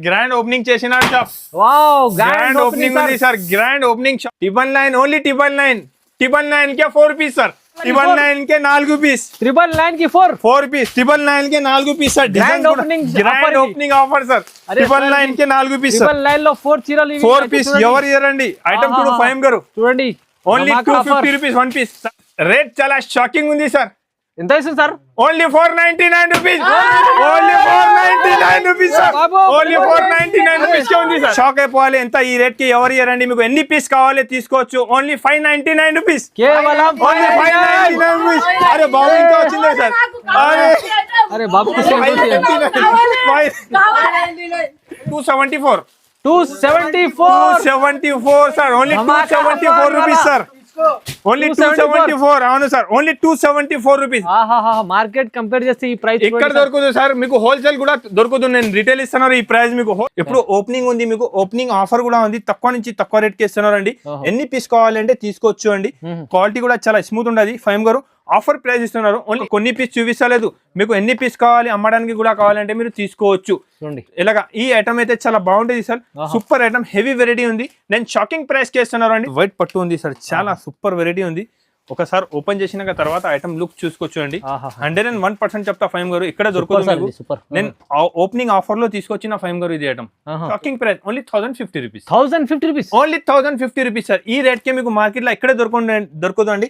Grand opening చేసిన shop. Wow grand opening ఉంది sir. Grand opening shop. 999 only 999 के 4 piece sir. 999 के 4 piece. 999 की 4 पीस. 999 के 4 piece sir. Grand opening offer sir. 999 के 4 पीस सर. 999 లో 4 చీరలు ఇవి 4 పీస్ ఎవరు ఇయరండి. ఐటమ్ చూడు ఫైమ్ గారు చూడండి. Only 250 rupees 1 piece. రేట్ చాలా షాకింగ్ ఉంది సార్. ఎంత ఇస్తుంది sir? Only 499 rupees. Only 499 rupees sir. Only 499 rupees కే ఉంది సార్. షాక్ అయిపోవాలి. ఎంత ఈ రేట్ కి ఎవరు ఇయరండి. మీకు ఎన్ని పీస్ కావాలి తీసుకోవచ్చు. Only 599 rupees. కేవలం ఓన్లీ 599 రూపీస్. అరే బాబు ఇంకా వచ్చిందే సార్. అరే బాబు 274 sir. Only 274 rupees sir. Only 274. అవును sir. Only 274 rupees. Market compare చేస్తే ఈ ప్రైస్ ఇక్కడ దొరుకుతుంది సార్. మీకు హోల్సేల్ కూడా దొరుకుతుంది. నేను రిటైల్ ఇస్తున్నారు ఈ ప్రైస్ మీకు. ఇప్పుడు ఓపెనింగ్ ఉంది. మీకు ఓపెనింగ్ ఆఫర్ కూడా ఉంది. తక్కువ నుంచి తక్కువ రేట్ కి ఇస్తున్నారు అండి. ఎన్ని పీస్ కావాలంటే తీసుకోవచ్చు అండి. క్వాలిటీ కూడా చాలా స్మూత్ ఉండదు. ఫైమ్ గారు ఆఫర్ ప్రైస్ ఇస్తున్నారు. ఓన్లీ కొన్ని పీస్ చూపిస్తలేదు. మీకు ఎన్ని పీస్ కావాలి అమ్మడానికి కూడా కావాలంటే మీరు తీసుకోవచ్చు. ఇలాగా ఈ ఐటమ్ అయితే చాలా బాగుంటుంది sir. Super item. Heavy variety ఉంది. నేను షాకింగ్ ప్రైస్ కి ఇస్తున్నారు అండి. వైట్ పట్టు ఉంది సార్. చాలా సూపర్ వెరైటీ ఉంది. ఒకసారి ఓపెన్ చేసినాక తర్వాత ఐటమ్ లుక్ చూసుకోవచ్చు అండి. 101% చెప్తా ఫైమ్ గారు. ఇక్కడ దొరుకుతుంది. నేను ఓపెనింగ్ ఆఫర్ లో తీసుకొచ్చిన ఫైమ్ గారు ఇది item. Shocking price only 1050 rupees. 1050 rupees. Only 1050 rupees sir. ఈ రేట్ కి మీకు మార్కెట్ లో ఎక్కడ దొరకదు అండి.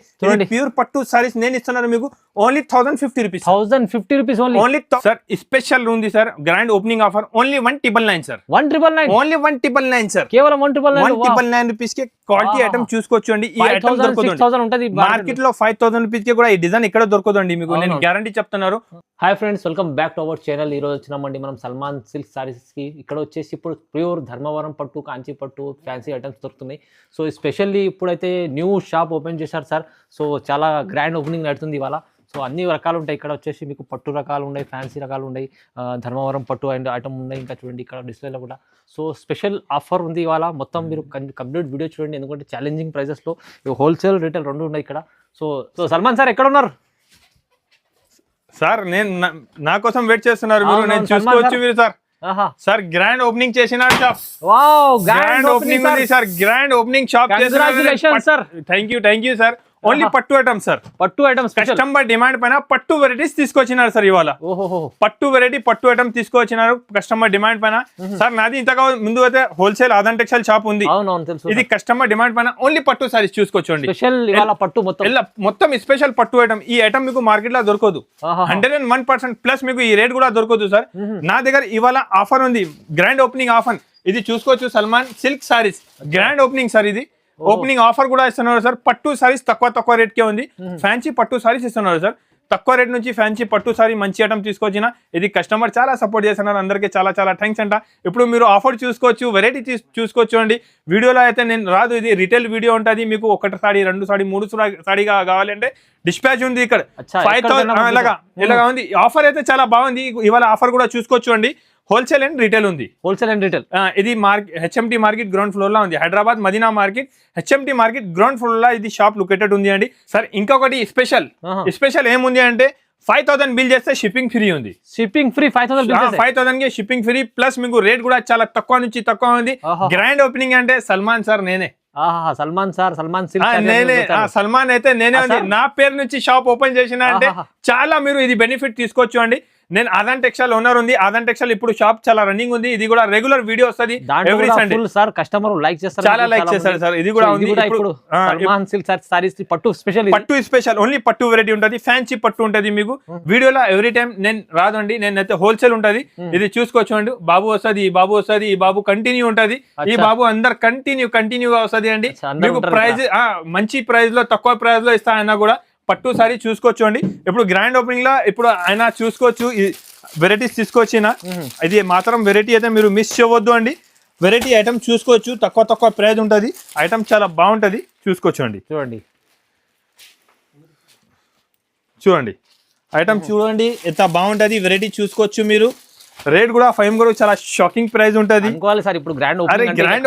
ప్యూర్ పట్టు సారీస్ నేను ఇస్తున్నాను మీకు. Only 1050 rupees. 1050 rupees only sir. Special ఉంది sir. Grand opening offer. Only 1999 sir. 1999. Only 1999 sir. కేవలం 1999 రూపీస్ కి క్వాలిటీ ఐటమ్ చూసుకోవచ్చు అండి. ఈ ఐటమ్ దొరకదు మార్కెట్ లో. 5000 రూపీస్ కి కూడా ఈ డిజైన్ ఇక్కడ దొరకదు అండి మీకు. నేను గ్యారంటీ చెప్తున్నారు. Hi friends, welcome back to our channel. ఈ రోజు వచ్చినామండి మనం సల్మాన్ సిల్క్ సారీస్ కి. ఇక్కడ వచ్చేసి ఇప్పుడు ప్యూర్ ధర్మవరం పట్టు, కాంచీ పట్టు, ఫ్యాన్సీ ఐటమ్స్ దొరుకుతున్నాయి. సో స్పెషల్లీ ఇప్పుడైతే న్యూ షాప్ ఓపెన్ చేశారు సార్. సో చాలా గ్రాండ్ ఓపెనింగ్ నడుతుంది ఇవాళ. సో అన్ని రకాలు ఉంటాయి ఇక్కడ వచ్చేసి. మీకు పట్టు రకాలు ఉన్నాయి, ఫ్యాన్సీ రకాలు ఉన్నాయి, ధర్మవరం పట్టు అండ్ ఐటమ్ ఉన్నాయి. ఇంకా చూడండి ఇక్కడ డిస్ప్లేలో కూడా. సో స్పెషల్ ఆఫర్ ఉంది ఇవాళ. మొత్తం మీరు కంప్లీట్ వీడియో చూడండి. ఎందుకంటే ఛాలెంజింగ్ ప్రైజెస్లో హోల్సేల్ రీటైల్ రెండు ఉన్నాయి ఇక్కడ. సో సల్మాన్ సార్ ఎక్కడ ఉన్నారు సార్? నేను నా కోసం వెయిట్ చేస్తున్నారు మీరు. నేను చూసుకోవచ్చు మీరు సార్. సార్ గ్రాండ్ ఓపెనింగ్ చేసిన షాప్. గ్రాండ్ ఓపెనింగ్ ఉంది సార్. గ్రాండ్ ఓపెనింగ్ షాప్ చేసిన. Thank you sir. ఓన్లీ పట్టు ఐటమ్ సార్. పట్టు ఐటమ్స్ కస్టమర్ డిమాండ్ పైన పట్టు వెరైటీస్ తీసుకొచ్చినారు సార్ ఇవాళ. పట్టు వెరైటీ పట్టు ఐటమ్ తీసుకొచ్చినారు కస్టమర్ డిమాండ్ పైన. సార్ నాది ఇంతగా ముందు అయితే హోల్సేల్ ఆదన్ టెక్స్టైల్ షాప్ ఉంది. ఇది కస్టమర్ డిమాండ్ పైన ఓన్లీ పట్టు సారీస్ చూసుకోవచ్చండి. మొత్తం స్పెషల్ పట్టు ఐటమ్. ఈ ఐటమ్ మీకు మార్కెట్ లో దొరకదు. 101% ప్లస్ మీకు ఈ రేట్ కూడా దొరకదు సార్. నా దగ్గర ఇవాళ ఆఫర్ ఉంది. Grand opening offer. ఇది చూసుకోవచ్చు. Salman silk saris grand opening sir. ఇది ఓపెనింగ్ ఆఫర్ కూడా ఇస్తున్నారు సార్. పట్టు సారీస్ తక్కువ రేట్ కే ఉంది. ఫ్యాన్సీ పట్టు సారీస్ ఇస్తున్నారు సార్. తక్కువ రేట్ నుంచి ఫ్యాన్సీ పట్టు సారీ మంచి ఐటమ్ తీసుకొచ్చిన. ఇది కస్టమర్ చాలా సపోర్ట్ చేస్తున్నారు. అందరికీ చాలా చాలా థ్యాంక్స్ అంట. ఇప్పుడు మీరు ఆఫర్ చూసుకోవచ్చు, వెరైటీ చూసుకోవచ్చు అండి. వీడియోలో అయితే నేను రాదు. ఇది రిటైల్ వీడియో ఉంటుంది. మీకు 1 సారీ 2 సారీ 3 సారీగా కావాలంటే డిస్పాచ్ ఉంది ఇక్కడ. 5000 ఇలాగా ఉంది. ఆఫర్ అయితే చాలా బాగుంది. ఇవాళ ఆఫర్ కూడా చూసుకోవచ్చు అండి. హోల్సేల్ అండ్ రిటైల్ ఉంది. Wholesale and retail. ఇది హెచ్ఎంటీ మార్కెట్ గ్రౌండ్ ఫ్లోర్ లో ఉంది. Hyderabad Madina market HMT market ground floor లో ఇది షాప్ లొకేటెడ్ ఉంది అండి. సార్ ఇంకొకటి స్పెషల్ ఏముంది అంటే 5000 బిల్ చేస్తే షిప్పింగ్ ఫ్రీ ఉంది. షిప్పింగ్ ఫ్రీ 5000 కి షిప్పింగ్ ఫ్రీ. ప్లస్ మీకు రేట్ కూడా చాలా తక్కువ నుంచి తక్కువ ఉంది. గ్రాండ్ ఓపెనింగ్ అంటే సల్మాన్ సార్ నేనే. సల్మాన్ అయితే నేనే ఉంది. నా పేరు నుంచి షాప్ ఓపెన్ చేసిన అంటే చాలా మీరు ఇది బెనిఫిట్ తీసుకోవచ్చు అండి. నేను ఆదాన్ టెక్స్టైల్ ఓనర్ ఉంది. ఆదాన్ టెక్స్టైల్ ఇప్పుడు షాప్ చాలా రన్నింగ్ ఉంది. ఇది కూడా రెగ్యులర్ వీడియో వస్తుంది every Sunday. Sir customer like చేస్తారు, చాలా లైక్ చేస్తారు సార్. ఇది కూడా ఉంది. ఇప్పుడు సల్మాన్ సిల్క్ సారీస్ పట్టు స్పెషల్ ఓన్లీ పట్టు వెరైటీ ఉంటది. ఫ్యాన్సీ పట్టు ఉంటది. మీకు వీడియోలో ఎవ్రీ టైం నేను రాదండి. నేనైతే హోల్సేల్ ఉంటది. ఇది చూసుకోవచ్చు అండి. బాబు వస్తుంది, ఈ బాబు వస్తుంది, ఈ బాబు కంటిన్యూ ఉంటది. ఈ బాబు అందరు కంటిన్యూగా వస్తుంది అండి. మీకు ప్రైజ్ మంచి ప్రైజ్ లో తక్కువ ప్రైజ్ లో ఇస్తా అయినా కూడా పట్టు సారీ చూసుకోవచ్చు అండి. ఇప్పుడు గ్రాండ్ ఓపెనింగ్ లో ఇప్పుడు ఆయన చూసుకోవచ్చు. వెరైటీస్ తీసుకొచ్చిన ఇది మాత్రం వెరైటీ అయితే మీరు మిస్ చేయవద్దు అండి. వెరైటీ ఐటమ్ చూసుకోవచ్చు. తక్కువ ప్రైజ్ ఉంటుంది. ఐటమ్ చాలా బాగుంటది. చూసుకోవచ్చు అండి. చూడండి ఐటమ్ చూడండి ఎంత బాగుంటది. వెరైటీ చూసుకోవచ్చు మీరు. రేట్ కూడా ఫైమ్ కూడా చాలా షాకింగ్ ప్రైస్ ఉంటది. ఇప్పుడు గ్రాండ్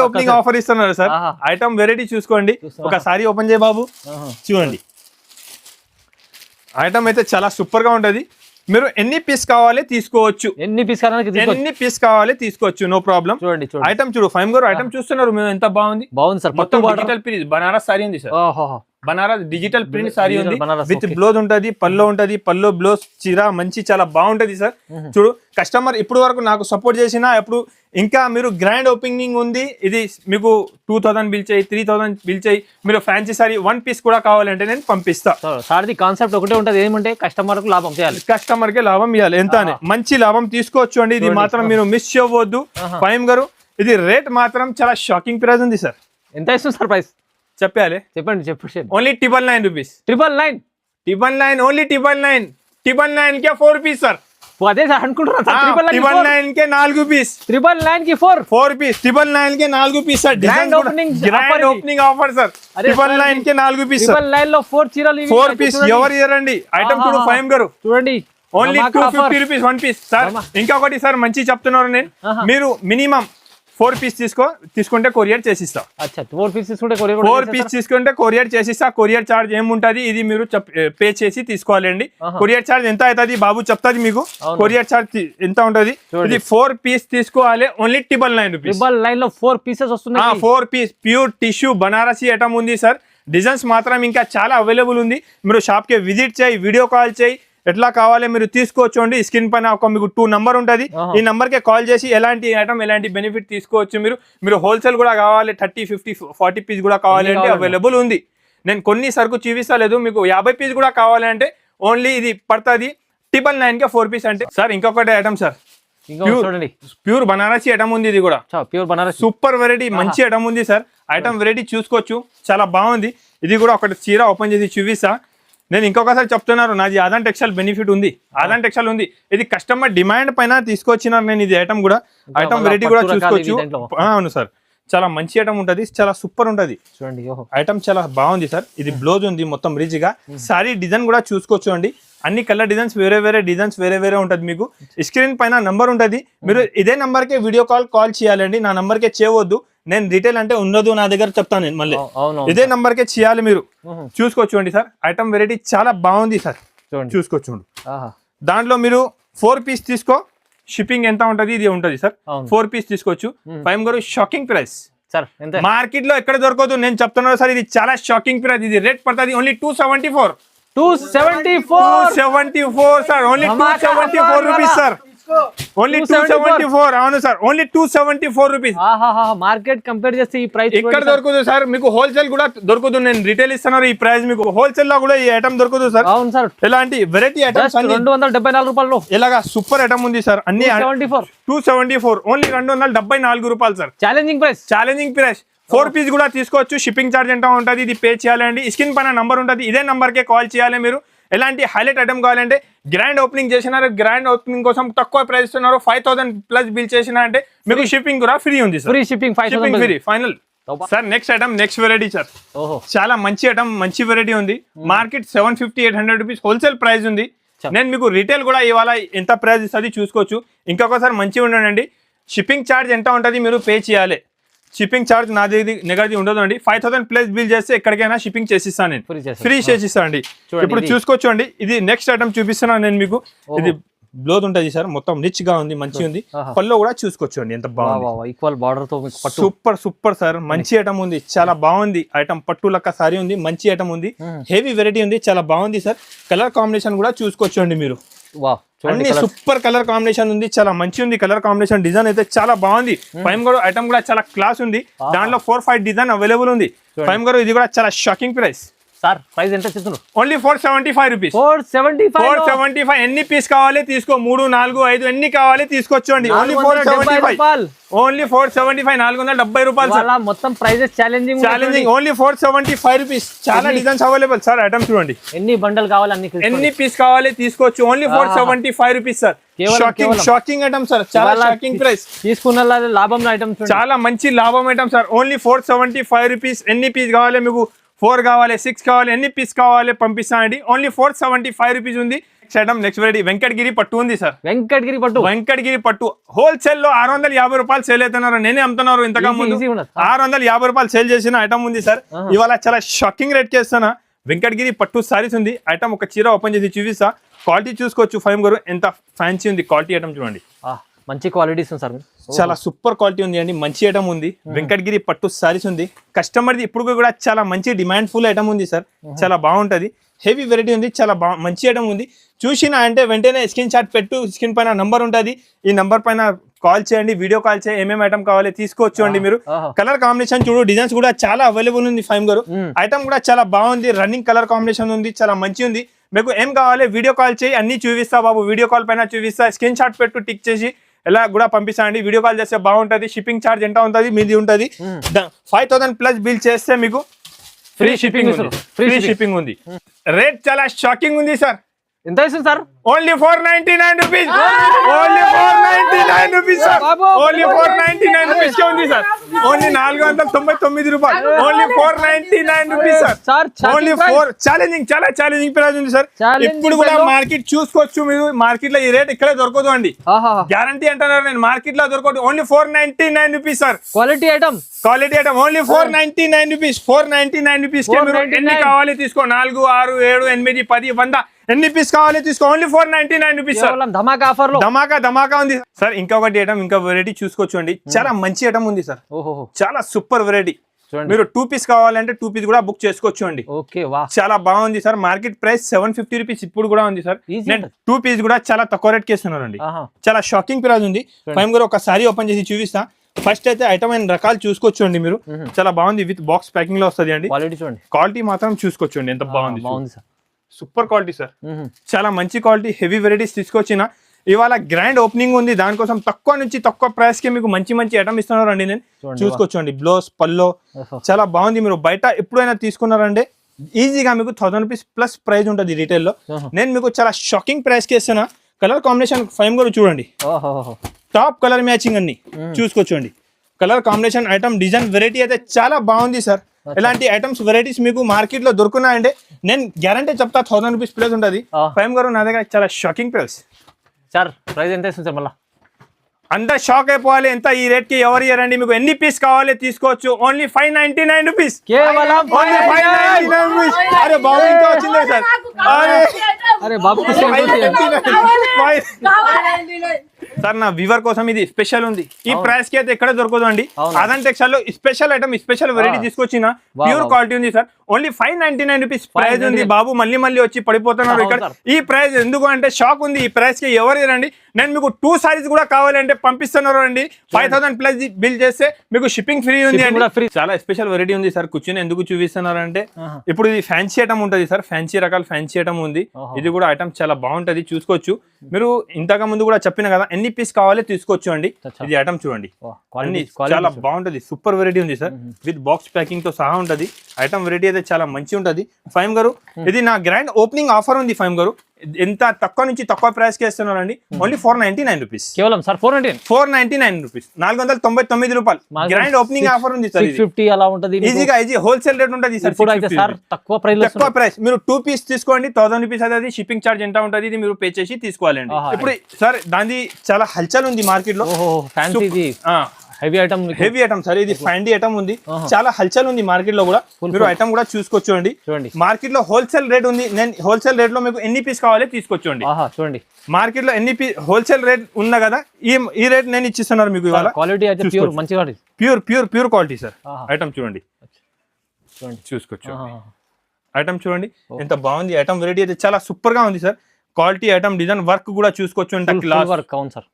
ఓపెనింగ్ ఆఫర్ ఇస్తున్నారు సార్. ఐటమ్ వెరైటీ చూసుకోండి. ఒక సారీ ఓపెన్ చేయ బాబు. చూడండి ఐటమ్ అయితే చాలా సూపర్ గా ఉంటది. మీరు ఎన్ని పీస్ కావాలి తీసుకోవచ్చు, ఎన్ని పీస్ కావాలి తీసుకోవచ్చు, నో ప్రాబ్లం. చూడండి ఐటమ్ చూడు ఫైమ్ గారు, ఐటమ్ చూస్తున్నారు మేము ఎంత బాగుంది సార్. మొత్తం డిజిటల్ పీస్ బనారస్ సారీ ఉంది sir. Banaras digital print sorry ఉంది విత్ బ్లౌజ్ ఉంటది, పల్లో ఉంటది, పల్లో బ్లౌజ్ చీర మంచి చాలా బాగుంటది సార్. చూడు కస్టమర్ ఇప్పుడు వరకు నాకు సపోర్ట్ చేసిన ఎప్పుడు ఇంకా మీరు గ్రాండ్ ఓపెనింగ్ ఉంది, ఇది మీకు 2000 బిల్ చేయి 3000 బిల్ చేయి, మీరు ఫ్యాన్సీ సారీ 1 పీస్ కూడా కావాలంటే నేను పంపిస్తా. సార్ది కాన్సెప్ట్ ఒకటే ఉంటది, ఏమంటే కస్టమర్ కు లాభం చేయాలి, కస్టమర్ కి లాభం ఇవ్వాలి, ఎంత మంచి లాభం తీసుకోవచ్చు అండి. ఇది మాత్రం మీరు మిస్ చేయవద్దు ఫైమ్ గారు. ఇది రేట్ మాత్రం చాలా షాకింగ్ ప్రైస్ ఉంది సార్. ఎంత ఇస్తుంది సార్ ప్రైస్ చెప్పాలి, చెప్పండి. Only 999 rupees. 999 ఓన్లీ 999 కే 4 పీస్ సార్. అదే సార్ అనుకుంటున్నా, 999 కే 4 పీస్, 999 కి 4 పీస్, 999 కే 4 piece sir. Grand opening offer sir. 999 కే 4 పీస్ సార్. 999 లో 4 చీరలు 4 పీస్ ఎవరు ఇయరండి. ఐటమ్ చూడు ఫైమ్ గారు, చూడండి ఓన్లీ 250 రూపీస్ 1 పీస్ సార్. ఇంకొకటి సార్ మంచి చెప్తున్నారు నేను, మీరు మినిమం 4 పీస్ తీసుకుంటే కొరియర్ చేసిస్తా. 4 పీస్ తీసుకుంటే 4 పీస్ తీసుకుంటే కొరియర్ చేసిస్తా. కొరియర్ చార్జ్ ఏముంటది ఇది మీరు పే చేసి తీసుకోవాలండి. కొరియర్ చార్జ్ ఎంత అవుతుంది బాబు చెప్తాది మీకు. కొరియర్ చార్జ్ ఎంత ఉంటది, ఇది 4 పీస్ తీసుకోవాలి ఓన్లీ 999 రూపీస్. 999 లో 4 పీసెస్ వస్తున్నాయి. 4 piece pure tissue Banarasi item ఉంది సార్. డిజైన్స్ మాత్రం ఇంకా చాలా అవైలబుల్ ఉంది. మీరు షాప్ కి విజిట్ చేయి, వీడియో కాల్ చేయి, ఎట్లా కావాలి మీరు తీసుకోవచ్చు అండి. స్క్రీన్ పైన ఒక మీకు 2 నంబర్ ఉంటుంది, ఈ నంబర్ కే కాల్ చేసి ఎలాంటి ఐటమ్ ఎలాంటి బెనిఫిట్ తీసుకోవచ్చు. మీరు హోల్సేల్ కూడా కావాలి, 30, 50, 40 పీస్ కూడా కావాలి అంటే అవైలబుల్ ఉంది. నేను కొన్ని సరుకు చూపిస్తలేదు, మీకు 50 పీస్ కూడా కావాలి అంటే ఓన్లీ ఇది పడుతుంది 999 కే 4 పీస్ అంటే సార్. ఇంకొకటి item sir, pure Banarasi item ఉంది, ఇది కూడా ప్యూర్ బనారసి సూపర్ వెరైటీ మంచి ఐటమ్ ఉంది సార్. ఐటమ్ వెరైటీ చూసుకోవచ్చు, చాలా బాగుంది. ఇది కూడా ఒకటి చీర ఓపెన్ చేసి చూపిస్తా. నేను ఇంకొకసారి చెప్తున్నారు, నాది ఆదాన్ టెక్స్టైల్ బెనిఫిట్ ఉంది, ఆదాన్ టెక్స్టైల్ ఉంది. ఇది కస్టమర్ డిమాండ్ పైన తీసుకొచ్చినారు నేను. ఇది ఐటమ్ కూడా ఐటమ్ వెరైటీ కూడా చూసుకోవచ్చు. అవును సార్, చాలా మంచి ఐటమ్ ఉంటది, చాలా సూపర్ ఉంటది. చూడండి ఐటమ్ చాలా బాగుంది సార్. ఇది బ్లౌజ్ ఉంది మొత్తం రిచ్ గా. సారీ డిజైన్ కూడా చూసుకోవచ్చు అండి. అన్ని కలర్ డిజైన్స్ వేరే డిజైన్స్ వేరే ఉంటది. మీకు స్క్రీన్ పైన నంబర్ ఉంటది, మీరు ఇదే నంబర్ కే వీడియో కాల్ చేయాలండి. నా నంబర్ కే చేయవద్దు, నేను రీటైల్ అంటే ఉండదు నా దగ్గర చెప్తాను నేను. మళ్ళీ ఇదే నంబర్ కే చేయాలి, మీరు చూసుకోవచ్చు అండి సార్. ఐటమ్ వెరైటీ చాలా బాగుంది సార్, చూసుకోవచ్చు. దాంట్లో మీరు 4 పీస్ తీసుకో, షిప్పింగ్ ఎంత ఉంటది ఇది ఉంటది సార్. 4 పీస్ తీసుకోవచ్చు. ఫైమ్ గారు షాకింగ్ ప్రైస్ సార్, మార్కెట్ లో ఎక్కడ దొరకదు, నేను చెప్తున్నాను సార్. ఇది చాలా షాకింగ్ ప్రైస్. ఇది రేట్ పడుతుంది only 274 sir. Only 274 rupees sir. Only 274. అవును sir, only 274 rupees. Market compare చేస్తే ఈ ప్రైస్ ఎక్కడ దొరకదు సార్. మీకు హోల్సేల్ కూడా దొరకదు, నేను రీటైల్ ఇస్తున్నారు ఈ ప్రైస్. మీకు హోల్సేల్ లో కూడా ఈ ఐటమ్ దొరకదు సార్. అవును సార్, ఎలాంటి వెరైటీ ఐటమ్స్ 274 రూపాయలు ఇలాగా సూపర్ ఐటమ్ ఉంది సార్. అన్ని 274 ఓన్లీ 274 రూపాయలు సార్. Challenging price. 4 పీస్ కూడా తీసుకోవచ్చు. షిప్పింగ్ ఛార్జ్ ఎంత ఉంటుంది ఇది పే చేయాలండి. స్క్రీన్ పైన నంబర్ ఉంటుంది, ఇదే నంబర్ కే కాల్ చేయాలి. మీరు ఎలాంటి హైలైట్ ఐటమ్ కావాలంటే గ్రాండ్ ఓపెనింగ్ చేసినారు, గ్రాండ్ ఓపెనింగ్ కోసం తక్కువ ప్రైస్ ఇస్తున్నారు, 5000 ప్లస్ బిల్ చేసిన అంటే మీకు షిప్పింగ్ కూడా ఫ్రీ ఉంది sir. Free shipping free final sir. Next item next variety sir. చాలా మంచి ఐటమ్ మంచి వెరైటీ ఉంది. మార్కెట్ 750-800 రూపీస్ హోల్సేల్ ప్రైస్ ఉంది. నేను మీకు రీటైల్ కూడా ఇవాళ ఎంత ప్రైస్ ఇస్తుంది చూసుకోవచ్చు. ఇంకొకసారి మంచిగా ఉండండి. షిప్పింగ్ ఛార్జ్ ఎంత ఉంటుంది మీరు పే చేయాలి. షిప్పింగ్ ఛార్జ్ నాది నెగటివ్ ఉండదు అండి. 5000 ప్లస్ బిల్ చేస్తే ఎక్కడికైనా షిప్పింగ్ చేసిస్తాను నేను, ఫ్రీ చేసిస్తాను అండి. ఇప్పుడు చూసుకోవచ్చు అండి. ఇది నెక్స్ట్ ఐటమ్ చూపిస్తున్నాను నేను మీకు. ఇది బ్లౌజ్ ఉంటుంది సార్, మొత్తం రిచ్ గా ఉంది, మంచి ఉంది. పళ్ళు కూడా చూసుకోవచ్చు అండి, ఎంత బాగుంది. ఈక్వల్ బార్డర్ తో సూపర్ సార్. మంచి ఐటమ్ ఉంది, చాలా బాగుంది. ఐటమ్ పట్టు లెక్క సారీ ఉంది, మంచి ఐటమ్ ఉంది, హెవీ వెరైటీ ఉంది, చాలా బాగుంది సార్. కలర్ కాంబినేషన్ కూడా చూసుకోవచ్చు అండి మీరు. అన్ని సూపర్ కలర్ కాంబినేషన్ ఉంది, చాలా మంచి ఉంది కలర్ కాంబినేషన్. డిజైన్ అయితే చాలా బాగుంది. ఫైమ్ గారు ఐటమ్ కూడా చాలా క్లాస్ ఉంది. దాంట్లో 4-5 డిజైన్ అవైలబుల్ ఉంది. ఫైమ్ గారు ఇది కూడా చాలా షాకింగ్ ప్రైస్ సార్. ప్రైస్ ఎంత చెప్తున్నారు? Only 475 rupees. 475. ఎన్ని పీస్ కావాలి తీసుకో, 3, 4, 5 ఎన్ని కావాలి తీసుకోవచ్చు అండి. ఓన్లీ 475. ఓన్లీ 475, 470 రూపాయలు సార్. మొత్తం ప్రైజెస్ ఛాలెంజింగ్. Only 475 rupees. చాలా డిజైన్స్ అవైలబుల్ సార్. ఐటమ్ చూడండి, ఎన్ని బండల్ కావాలి ఎన్ని పీస్ కావాలి తీసుకోవచ్చు. Only 475 rupees sir. Shocking item sir, చాలా షాకింగ్ ప్రైస్. తీసుకున్న లాభం ఐటమ్, చాలా మంచి లాభం ఐటమ్ సార్. Only 475 rupees. ఎన్ని పీస్ కావాలి మీకు? 4 కావాలి, 6 కావాలి, ఎన్ని పీస్ కావాలి పంపిస్తానండి. ఓన్లీ 475 రూపీస్ ఉంది. నెక్స్ట్ వెరైటీ వెంకటగిరి పట్టు ఉంది సార్. వెంకటగిరి పట్టు హోల్సేల్ లో 650 రూపాయలు సేల్ అవుతున్నారు. నేనే అమ్ముతున్నారు. ఇంతగా ముందు 650 రూపాయలు సేల్ చేసిన ఐటమ్ ఉంది సార్. ఇవాళ చాలా షాకింగ్ రేట్ చేస్తానా. వెంకటగిరి పట్టు సారీస్ ఉంది. ఐటమ్ ఒక చీర ఓపెన్ చేసి చూపిస్తా. క్వాలిటీ చూసుకోవచ్చు ఫైమ్ గారు, ఎంత ఫ్యాన్సీ ఉంది క్వాలిటీ ఐటమ్ చూడండి. మంచి క్వాలిటీస్ ఉంది సార్. చాలా సూపర్ క్వాలిటీ ఉంది అండి, మంచి ఐటమ్ ఉంది. వెంకటగిరి పట్టు సారీస్ ఉంది. కస్టమర్ది ఇప్పుడు కూడా చాలా మంచి డిమాండ్ ఫుల్ ఐటమ్ ఉంది సార్, చాలా బాగుంటది. హెవీ వెరైటీ ఉంది, చాలా మంచి ఐటమ్ ఉంది. చూసినా అంటే వెంటనే స్క్రీన్ షాట్ పెట్టు, స్క్రీన్ పైన నంబర్ ఉంటుంది, ఈ నంబర్ పైన కాల్ చేయండి, వీడియో కాల్ చేయండి, ఏమేమి ఐటమ్ కావాలి తీసుకోవచ్చు అండి మీరు. కలర్ కాంబినేషన్ చూడు, డిజైన్స్ కూడా చాలా అవైలబుల్ ఉంది ఫైమ్ గారు. ఐటమ్ కూడా చాలా బాగుంది, రన్నింగ్ కలర్ కాంబినేషన్ ఉంది, చాలా మంచి ఉంది. మీకు ఏం కావాలి వీడియో కాల్ చేయి, అన్ని చూపిస్తా బాబు, వీడియో కాల్ పైన చూపిస్తా. స్క్రీన్ షాట్ పెట్టు, టిక్ చేసి ఎలా కూడా పంపిస్తాండి. వీడియో కాల్ చేస్తే బాగుంటది. షిప్పింగ్ ఛార్జ్ ఎంత ఉంటుంది మీది ఉంటుంది. 5000 ప్లస్ బిల్ చేస్తే మీకు ఫ్రీ షిప్పింగ్ ఉంది. రేట్ చాలా షాకింగ్ ఉంది సార్. ఎంత ఇస్తుంది sir? Only 499 rupees. Only 499 rupees sir. Only 499 rupees కే ఉంది సార్. ఓన్లీ 499 రూపాయలు. Only 499 rupees sir. Only 4 challenging, చాలా ఛాలెంజింగ్ ప్రైస్ ఉంది సార్. ఇప్పుడు కూడా మార్కెట్ చూసుకోవచ్చు మీరు, మార్కెట్ లో ఈ రేట్ ఇక్కడే దొరకదు అండి, గ్యారంటీ అంటున్నారు నేను. మార్కెట్ లో దొరకదు. Only 499 rupees sir. Quality item only 499 rupees. 499 rupees కే మీరు ఎన్ని కావాలి తీసుకో. 4, 6, 7, 8, 10, 100 ఎన్ని పీస్ కావాలి తీసుకో. Only 499 rupees sir. ధమాకా ఉంది సార్. ఇంకొకటి ఐటమ్, ఇంకా వెరైటీ చూసుకోవచ్చు అండి, చాలా మంచి ఐటమ్ ఉంది సార్. చాలా సూపర్ వెరైటీ. మీరు 2 పీస్ కావాలంటే 2 పీస్ కూడా బుక్ చేసుకోవచ్చు అండి. చాలా బాగుంది సార్. మార్కెట్ ప్రైస్ 750 రూపీస్ ఇప్పుడు కూడా ఉంది సార్. 2 పీస్ కూడా చాలా తక్కువ రేట్ కేస్తున్నారండి. చాలా షాకింగ్ ప్రైస్ ఉంది. ఫైమ్ గారు ఒకసారి ఓపెన్ చేసి చూపిస్తా. ఫస్ట్ అయితే ఐటమ్ అయిన రకాలు చూసుకోవచ్చు అండి మీరు. చాలా బాగుంది, విత్ బాక్స్ ప్యాకింగ్ లో వస్తుంది అండి. క్వాలిటీ మాత్రం చూసుకోవచ్చు అండి, ఎంత బాగుంది. సూపర్ క్వాలిటీ సార్, చాలా మంచి క్వాలిటీ. హెవీ వెరైటీస్ తీసుకొచ్చిన ఇవాళ గ్రాండ్ ఓపెనింగ్ ఉంది, దానికోసం తక్కువ నుంచి తక్కువ ప్రైస్ కి మీకు మంచి మంచి ఐటమ్ ఇస్తున్నారు అండి. నేను చూసుకోవచ్చు అండి. బ్లౌజ్ పల్లో చాలా బాగుంది. మీరు బయట ఎప్పుడైనా తీసుకున్నారంటే ఈజీగా మీకు 1000 రూపీస్ ప్లస్ ప్రైస్ ఉంటుంది రీటైల్ లో. నేను మీకు చాలా షాకింగ్ ప్రైస్ కి ఇస్తున్నా. కలర్ కాంబినేషన్ ఫైమ్ కూడా చూడండి, టాప్ కలర్ మ్యాచింగ్ అన్ని చూసుకోవచ్చు అండి. Colour combination item design variety అయితే చాలా బాగుంది సార్. ఇలాంటి ఐటమ్స్ వెరైటీస్ మీకు మార్కెట్ లో దొరుకున్నాయంటే నేను గ్యారంటీ చెప్తా 1000 రూపీస్ ప్రైస్ ఉంటుంది. ఫైమ్ గారు నా దగ్గర చాలా షాకింగ్ ప్రైస్ సార్. ప్రైస్ ఎంత ఇస్తుంది సార్? మళ్ళీ అంతా షాక్ అయిపోవాలి, ఎంత ఈ రేట్ కి ఎవరు ఇయ్యారండి. మీకు ఎన్ని పీస్ కావాలి తీసుకోవచ్చు. Only 599 rupees. అరే బాబు ఇంకా వచ్చిందే సార్. అరే బాబు సార్, నా వ్యూవర్ కోసం ఇది స్పెషల్ ఉంది. ఈ ప్రైస్ కి అయితే ఎక్కడ దొరకదు అండి. అదంటే టెక్స్టైల్ లో స్పెషల్ ఐటమ్, స్పెషల్ వెరైటీ తీసుకొచ్చిన ప్యూర్ క్వాలిటీ ఉంది సార్. ఓన్లీ 599 రూపీస్ ప్రైస్ ఉంది. బాబు మళ్ళీ వచ్చి పడిపోతున్నారు ఇక్కడ. ఈ ప్రైస్ ఎందుకు అంటే షాక్ ఉంది. ఈ ప్రైస్ కి ఎవరు రండి. నేను మీకు 2 సారీస్ కూడా కావాలంటే పంపిస్తున్నారు అండి. 5000 ప్లస్ బిల్ చేస్తే మీకు షిప్పింగ్ ఫ్రీ ఉంది అండి. చాలా స్పెషల్ వెరైటీ ఉంది సార్. కూర్చొని ఎందుకు చూపిస్తున్నారు అంటే ఇప్పుడు ఇది ఫ్యాన్సీ ఐటమ్ ఉంటుంది సార్. ఫ్యాన్సీ రకాల ఫ్యాన్సీ ఐటమ్ ఉంది. ఇది కూడా ఐటమ్ చాలా బాగుంటది, చూసుకోవచ్చు మీరు. ఇంతకు ముందు కూడా చెప్పిన కదా, ఎన్ని పీస్ కావాలి తీసుకోవచ్చు అండి. ఇది ఐటమ్ చూడండి, చాలా బాగుంటది. సూపర్ వెరైటీ ఉంది సార్, విత్ బాక్స్ ప్యాకింగ్ తో సహా ఉంటది. ఐటమ్ వెరైటీ అయితే చాలా మంచి ఉంటది. ఫైమ్ గారు ఇది నా గ్రాండ్ ఓపెనింగ్ ఆఫర్ ఉంది. ఫైమ్ గారు ఎంత తక్కువ నుంచి తక్కువ ప్రైస్ కి ఇస్తున్నారండి. Only 499 rupees. కేవలం సార్ 499 రూపీస్. 499 రూపాయలు. గ్రాండ్ ఓపెనింగ్ ఆఫర్ ఉంది సార్. 650 అలా ఉంటది. ఈజీగా హోల్సేల్ రేట్ ఉంటుంది సార్. తక్కువ ప్రైస్. మీరు 2 పీస్ తీసుకోండి, 1000 రూపీస్ అది. షిప్పింగ్ ఛార్జ్ ఎంత ఉంటుంది ఇది మీరు పే చేసి తీసుకోవాలండి. ఇప్పుడు సార్ దాని చాలా హల్చల్ ఉంది మార్కెట్ లో. Heavy item sir. ఇది ఫ్యాండీ ఐటమ్ ఉంది, చాలా హల్చల్ ఉంది మార్కెట్ లో కూడా. మీరు ఐటమ్ కూడా చూసుకోవచ్చు అండి. మార్కెట్ లో హోల్సేల్ రేట్ ఉంది. నేను హోల్సేల్ రేట్ లో మీకు ఎన్ని పీస్ కావాలి తీసుకోవచ్చు అండి. చూడండి మార్కెట్ లో ఎన్ని పీస్ హోల్సేల్ రేట్ ఉన్నా కదా, ఈ రేట్ నేను ఇచ్చిస్తున్నారు మీకు ఇవాళ. క్వాలిటీ అయితే ప్యూర్ క్వాలిటీ సార్. ఐటమ్ చూడండి, చూసుకోవచ్చు. ఐటమ్ చూడండి ఎంత బాగుంది. ఐటమ్ వెరైటీ అయితే చాలా సూపర్ గా ఉంది sir. Quality item, design work కూడా చూసుకోవచ్చు అంటే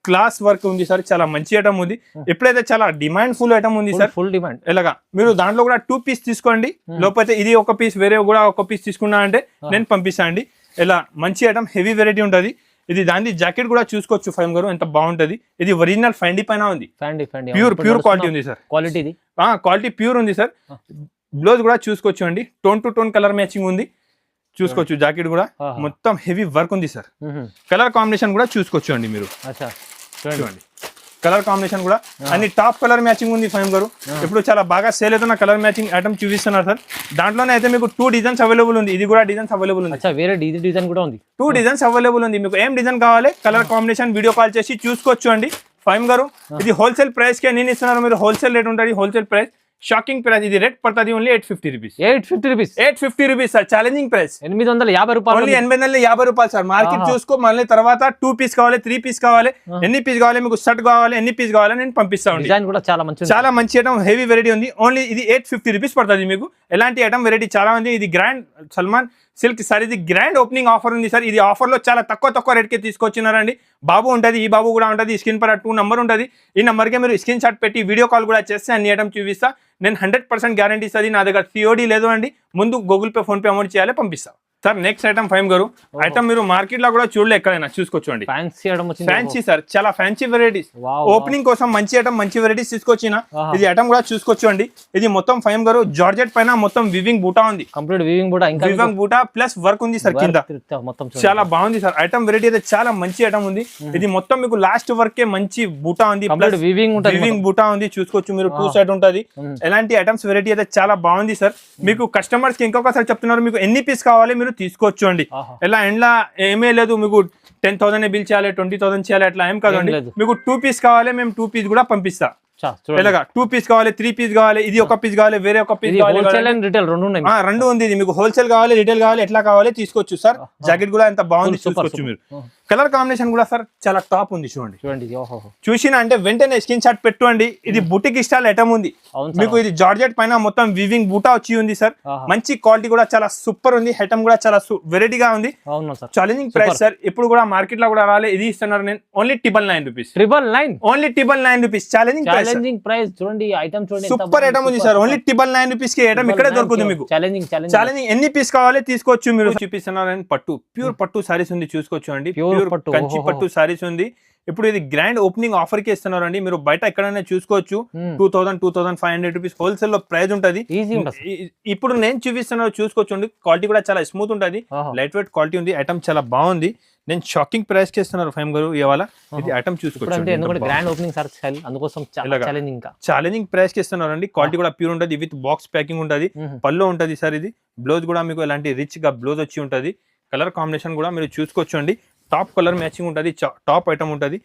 క్లాస్ వర్క్ ఉంది సార్. చాలా మంచి ఐటమ్ ఉంది. ఎప్పుడైతే చాలా డిమాండ్ ఫుల్ ఐటమ్ ఉంది సార్. Full demand. ఎలాగా మీరు దాంట్లో కూడా 2 పీస్ తీసుకోండి. లేకపోతే ఇది ఒక పీస్, వేరే కూడా ఒక పీస్ తీసుకున్నా అంటే నేను పంపిస్తాను అండి. ఇలా మంచి ఐటమ్, హెవీ వెరైటీ ఉంటుంది. ఇది దాని జాకెట్ కూడా చూసుకోవచ్చు ఫైమ్ గారు, ఎంత బాగుంటది. ఇది ఒరిజినల్ ఫైండీ పైన ఉంది. ప్యూర్ క్వాలిటీ ఉంది సార్. క్వాలిటీ ప్యూర్ ఉంది సార్. బ్లౌజ్ కూడా చూసుకోవచ్చు అండి. Tone to tone colour matching ఉంది, చూసుకోవచ్చు. జాకెట్ కూడా మొత్తం హెవీ వర్క్ ఉంది సార్. కలర్ కాంబినేషన్ కూడా చూసుకోవచ్చు అండి మీరు. చూడండి కలర్ కాంబినేషన్ కూడా అన్ని టాప్ కలర్ మ్యాచింగ్ ఉంది ఫైమ్ గారు. ఇప్పుడు చాలా బాగా సేల్ అవుతున్న కలర్ మ్యాచింగ్ ఐటమ్ చూపిస్తున్నారు సార్. దాంట్లోనే అయితే మీకు 2 డిజైన్స్ అవైలబుల్ ఉంది. ఇది కూడా డిజైన్స్ అవైలబుల్ ఉంది. వేరే డిజైన్ కూడా ఉంది. 2 డిజైన్స్ అవైలబుల్ ఉంది. మీకు ఏం డిజైన్ కావాలి కలర్ కాంబినేషన్ వీడియో కాల్ చేసి చూసుకోవచ్చు అండి. ఫైమ్ గారు ఇది హోల్సేల్ ప్రైస్ కే నేను ఇస్తున్నారు. మీరు హోల్సేల్ రేట్ ఉంటుంది, హోల్సేల్ ప్రైస్. Shocking price. ఇది రేట్ పడుతుంది only 850 rupees. 850 rupees. 850 rupees sir, challenging price. 850 రూపాయలు. ఓన్లీ 850 రూపాయలు సార్. మార్కెట్ చూసుకో, మళ్ళీ తర్వాత 2 పీస్ కావాలి, 3 పీస్ కావాలి, ఎన్ని పీస్ కావాలి మీకు, షర్ట్ కావాలి, ఎన్ని పీస్ కావాలి నేను పంపిస్తాను. డిజైన్ కూడా చాలా మంచి, చాలా మంచి ఐటమ్, హెవీ వెరైటీ ఉంది. ఓన్లీ ఇది 850 రూపీస్ పడుతుంది మీకు. ఎలాంటి ఐటమ్ వెరైటీ చాలా ఉంది. ఇది గ్రాండ్ సల్మాన్ సిల్క్ సార్. ఇది గ్రాండ్ ఓపెనింగ్ ఆఫర్ ఉంది సార్. ఇది ఆఫర్ లో చాలా తక్కువ రేట్కి తీసుకొచ్చినారండి. బాబు ఉంటుంది, ఈ బాబు కూడా ఉంటుంది. స్క్రీన్ పర్ 2 నంబర్ ఉంటుంది. ఈ నంబర్కి మీరు స్క్రీన్ షాట్ పెట్టి వీడియో కాల్ కూడా చేస్తే అన్ని ఐటమ్ చూపిస్తా. నేను 100% గ్యారంటీ ఇస్తుంది. నా దగ్గర COD లేదు అండి. ముందు Google pay, phone pay amount చేయాలి, పంపిస్తా సార్. నెక్స్ట్ ఐటమ్ ఫైమ్ గారు, ఐటమ్ మీరు మార్కెట్ లో కూడా చూడలే ఎక్కడైనా, చూసుకోవచ్చండి. ఫ్యాన్సీ సార్, చాలా ఫ్యాన్సీ వెరైటీస్. ఓపెనింగ్ కోసం మంచి ఐటమ్, మంచి వెరైటీస్ తీసుకొచ్చిన. ఇది ఐటమ్ కూడా చూసుకోవచ్చండి. ఇది మొత్తం ఫైమ్ గారు జార్జెట్ పైన మొత్తం వివింగ్ బూటా ఉంది. కంప్లీట్ వివింగ్ బూటా, ఇంకా వివింగ్ బూటా ప్లస్ వర్క్ ఉంది సార్ కింద. చాలా బాగుంది సార్. ఐటమ్ వెరైటీ అయితే చాలా మంచి ఐటమ్ ఉంది. ఇది మొత్తం మీకు లాస్ట్ వర్క్ మంచి బూటా ఉంది, వివింగ్ బూటా ఉంది. చూసుకోవచ్చు మీరు, 2 సైడ్ ఉంటుంది. ఎలాంటి ఐటమ్స్ వెరైటీ అయితే చాలా బాగుంది సార్. మీకు కస్టమర్స్ కి ఇంకొకసారి చెప్తున్నారు, మీకు ఎన్ని పీస్ కావాలి మీరు తీసుకోవచ్చు అండి. ఎలా ఎండ్లా ఏమీ లేదు, మీకు 10,000 బిల్ చేయాలి, 20,000 చేయాలి, అట్లా ఏం కాదండి. మీకు 2 పీస్ కావాలి, మేము 2 పీస్ కూడా పంపిస్తా. ఇలాగా 2 పీస్ కావాలి, 3 పీస్ కావాలి, ఇది ఒక పీస్ కావాలి, వేరే ఒక పీస్ కావాలి, రెండు ఉంది. ఇది మీకు హోల్సేల్ కావాలి, రిటైల్ కావాలి, ఎట్లా కావాలి తీసుకోవచ్చు సార్. జాకెట్ కూడా ఎంత బాగుంది చూసుకోవచ్చు మీరు. కలర్ కాంబినేషన్ కూడా సార్ చాలా టాప్ ఉంది. చూడండి, చూసిన అంటే వెంటనే స్క్రీన్ షాట్ పెట్టుకోండి. ఇది బుటిక్ స్టైల్ ఐటమ్ ఉంది మీకు. ఇది జార్జెట్ పైన మొత్తం వివింగ్ బూటా వచ్చి ఉంది సార్. మంచి క్వాలిటీ కూడా చాలా సూపర్ ఉంది. ఐటమ్ కూడా చాలా వెరైటీగా ఉంది. Challenging price sir. ఇప్పుడు కూడా మార్కెట్ లో కూడా రాలే. ఇది ఇస్తున్నారు నేను only 999 rupees. Only 999 rupees challenging price. చూడండి ఐటమ్, చూడండి సూపర్ ఐటమ్ ఉంది సార్. ఓన్లీ 999 రూపీస్ కి ఐటమ్ ఇక్కడే దొరుకుతుంది మీకు. ఛాలెంజింగ్ ఎన్ని పీస్ కావాలి తీసుకోవచ్చు మీరు. చూపిస్తున్నారు పట్టు, ప్యూర్ పట్టు సారీస్ ఉంది చూసుకోవచ్చు అండి. కంచి పట్టు సారీస్ ఉంది. ఇప్పుడు ఇది గ్రాండ్ ఓపెనింగ్ ఆఫర్ కి ఇస్తున్నారు అండి. మీరు బయట ఎక్కడైనా చూసుకోవచ్చు. 2,000-2,500 రూపీస్ హోల్సేల్ లో ప్రైస్ ఉంటది. ఇప్పుడు నేను చూపిస్తున్నారు చూసుకోవచ్చు అండి. క్వాలిటీ కూడా చాలా స్మూత్ ఉంటది, లైట్ వెయిట్ క్వాలిటీ ఉంది. ఐటమ్ చాలా బాగుంది. నేను షాకింగ్ ప్రైస్ కి ఇస్తున్నారు ఫైమ్ గారు ఇవాళ. ఇది ఐటమ్ చూసుకోవచ్చు. గ్రాండ్ ఓపెనింగ్ సార్, అందుకోసం ఛాలెంజింగ్ ప్రైస్ కి ఇస్తున్నారు అండి. క్వాలిటీ కూడా ప్యూర్ ఉంటది, విత్ బాక్స్ ప్యాకింగ్ ఉంటది, పళ్ళు ఉంటది సార్. ఇది బ్లౌజ్ కూడా మీకు ఎలాంటి రిచ్ గా బ్లౌజ్ వచ్చి ఉంటది. కలర్ కాంబినేషన్ కూడా మీరు చూసుకోవచ్చు అండి. టాప్ కలర్ మ్యాచింగ్ ఉంటుంది, టాప్ ఐటమ్ ఉంటుంది.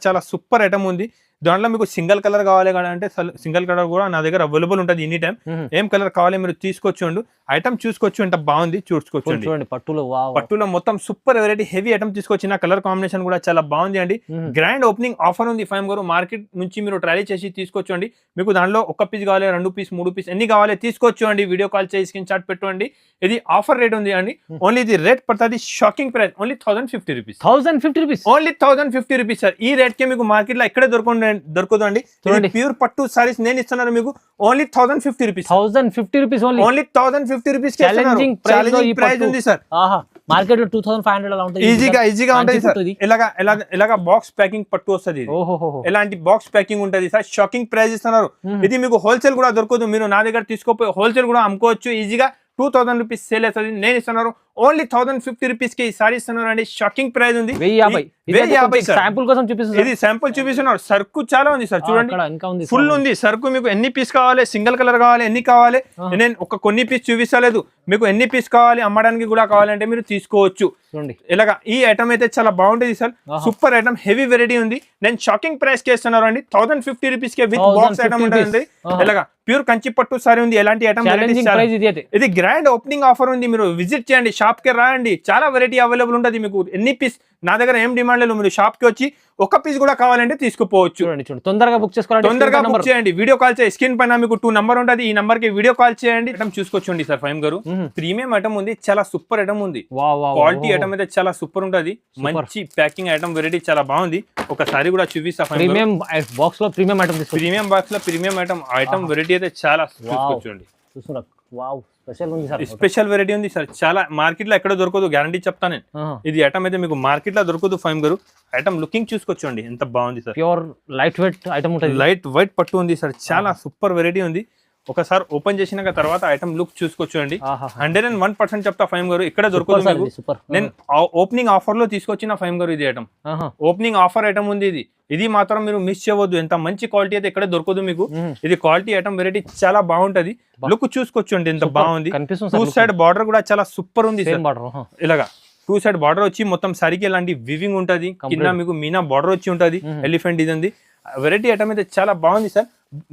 చాలా సూపర్ ఐటమ్ ఉంది. దాంట్లో మీకు సింగిల్ కలర్ కావాలి కదా అంటే సింగిల్ కలర్ కూడా నా దగ్గర అవైలబుల్ ఉంటుంది ఎనీ టైం. ఏం కలర్ కావాలి మీరు తీసుకోవచ్చు. ఐటమ్ చూసుకోవచ్చు, ఎంత బాగుంది చూసుకోవచ్చు. పట్టులో మొత్తం సూపర్ వెరైటీ హెవీ ఐటమ్ తీసుకొచ్చిన. కలర్ కాంబినేషన్ కూడా చాలా బాగుంది అండి. గ్రాండ్ ఓపెనింగ్ ఆఫర్ ఉంది ఫైమ్ గారు. మార్కెట్ నుంచి మీరు ట్రై చేసి తీసుకోవచ్చు అండి. మీకు దానిలో 1 పీస్ కావాలి, 2 పీస్, 3 పీస్ ఎన్ని కావాలి తీసుకోవచ్చు అండి. వీడియో కాల్ చేసి స్క్రీన్ షాట్ పెట్టండి. ఇది ఆఫర్ రేట్ ఉంది అండి. ఓన్లీ ఇది రేట్ పడుతుంది shocking price only 1,050 rupees. Only 1,050 rupees sir. ఈ రేట్ కి మీకు మార్కెట్ లో ఎక్కడ దొరకదు అండి. ప్యూర్ పట్టు సారీస్ నేను ఇస్తున్నాను మీకు only 1,050 rupees. 1,050 rupees only 1,050 rupees. Challenging price ఉంది సార్. మార్కెట్ లో 2,500 అలా ఉంటుంది. ఈజీగా ఉంటుంది సార్. ఇలాగా బాక్స్ ప్యాకింగ్ పట్టు వస్తుంది. ఎలాంటి బాక్స్ ప్యాకింగ్ ఉంటుంది సార్. షాకింగ్ ప్రైస్ ఇస్తున్నారు. ఇది మీకు హోల్సేల్ కూడా దొరకదు. మీరు నా దగ్గర తీసుకోపోయి హోల్సేల్ కూడా అమ్ముకోవచ్చు ఈజీగా. 2,000 రూపీస్ సేల్ అవుతుంది. నేను ఇస్తున్నారు ఓన్లీ 1,050 రూపీస్ కి ఈ సారీ ఇస్తున్నారు అండి. షాకింగ్ ప్రైస్ ఉంది. 1,050 శాంపుల్ కోసం చూపిస్తున్నారు. ఇది శాంపుల్ చూపిస్తున్నారు. సరుకు చాలా ఉంది సార్. చూడండి ఫుల్ ఉంది సరుకు. మీకు ఎన్ని పీస్ కావాలి, సింగిల్ కలర్ కావాలి, ఎన్ని కావాలి నేను కొన్ని పీస్ చూపిస్తలేదు. మీకు ఎన్ని పీస్ కావాలి, అమ్మడానికి కూడా కావాలంటే మీరు తీసుకోవచ్చు. ఇలాగా ఈ ఐటమ్ అయితే చాలా బాగుంటుంది sir. Super item, heavy variety ఉంది. నేను షాకింగ్ ప్రైస్ కి ఇస్తున్నారు అండి. 1,050 రూపీస్ కి విత్ బాక్స్ ఐటమ్ ఉంటుంది. ఇలాగా ప్యూర్ కంచి పట్టు సారీ ఉంది. ఎలాంటి ఐటమ్ ఇది గ్రాండ్ ఓపెనింగ్ ఆఫర్ ఉంది. మీరు విజిట్ చేయండి, షాప్ కి రాండి. చాలా వెరైటీ అవైలబుల్ ఉంటుంది. మీకు ఎన్ని పీస్ నా దగ్గర ఏం డిమాండ్ లేదు. మీరు షాప్ కి వచ్చి 1 పీస్ కూడా కావాలంటే తీసుకుపోవచ్చు. తొందరగా బుక్ చేసుకోవాలి. తొందరగా బుక్ చేయండి. వీడియో కాల్ చేయండి. స్క్రీన్ పైన మీకు 2 నంబర్ ఉంటుంది. ఈ నంబర్ కి వీడియో కాల్ చేయండి. ఐటమ్ చూసుకోవచ్చండి సార్. ఫైమ్ గారు ప్రీమియం ఐటమ్ ఉంది. చాలా సూపర్ ఐటమ్ ఉంది. క్వాలిటీ ఐటమ్ అయితే చాలా సూపర్ ఉంటుంది. మంచి ప్యాకింగ్ ఐటమ్ వెరైటీ చాలా బాగుంది. ఒకసారి కూడా చూపిస్తా. ప్రీమియం బాక్స్ లో ప్రీమియం ఐటమ్, ప్రీమియం బాక్స్ లో ప్రీమియం ఐటమ్ వెరైటీ అయితే చాలా చూసుకోవచ్చండి. స్పెషల్ వెరైటీ ఉంది సార్. చాలా మార్కెట్ లో ఎక్కడ దొరకదు, గ్యారంటీ చెప్తా నేను. ఇది ఐటమ్ అయితే మీకు మార్కెట్ లో దొరకదు ఫైమ్ గారు. ఐటమ్ లుకింగ్ చూసుకోవచ్చండి ఎంత బాగుంది sir. Pure light weight item ఉంటుంది. లైట్ వైట్ పట్టు ఉంది సార్. చాలా సూపర్ వెరైటీ ఉంది. ఒకసారి ఓపెన్ చేసినాక తర్వాత ఐటమ్ లుక్ చూసుకోవచ్చు అండి. 101% చెప్తా ఫైమ్ గారు. ఇక్కడ దొరకదు మీకు. నేను ఓపెనింగ్ ఆఫర్ లో తీసుకొచ్చిన ఫైమ్ గారు ఇది ఐటమ్. ఓపెనింగ్ ఆఫర్ ఐటమ్ ఉంది. ఇది మాత్రం మీరు మిస్ చేయవద్దు. ఎంత మంచి క్వాలిటీ అయితే ఇక్కడ దొరకదు మీకు. ఇది క్వాలిటీ ఐటమ్ వెరైటీ చాలా బాగుంటది. లుక్ చూసుకోవచ్చు అండి ఎంత బాగుంది. 2 సైడ్ బార్డర్ కూడా చాలా సూపర్ ఉంది. ఇలాగా 2 సైడ్ బార్డర్ వచ్చి మొత్తం సరికి ఇలాంటి వివింగ్ ఉంటది. కింద మీకు మీనా బార్డర్ వచ్చి ఉంటది. ఎలిఫెంట్ ఇది ఉంది. వెరైటీ ఐటమ్ అయితే చాలా బాగుంది సార్.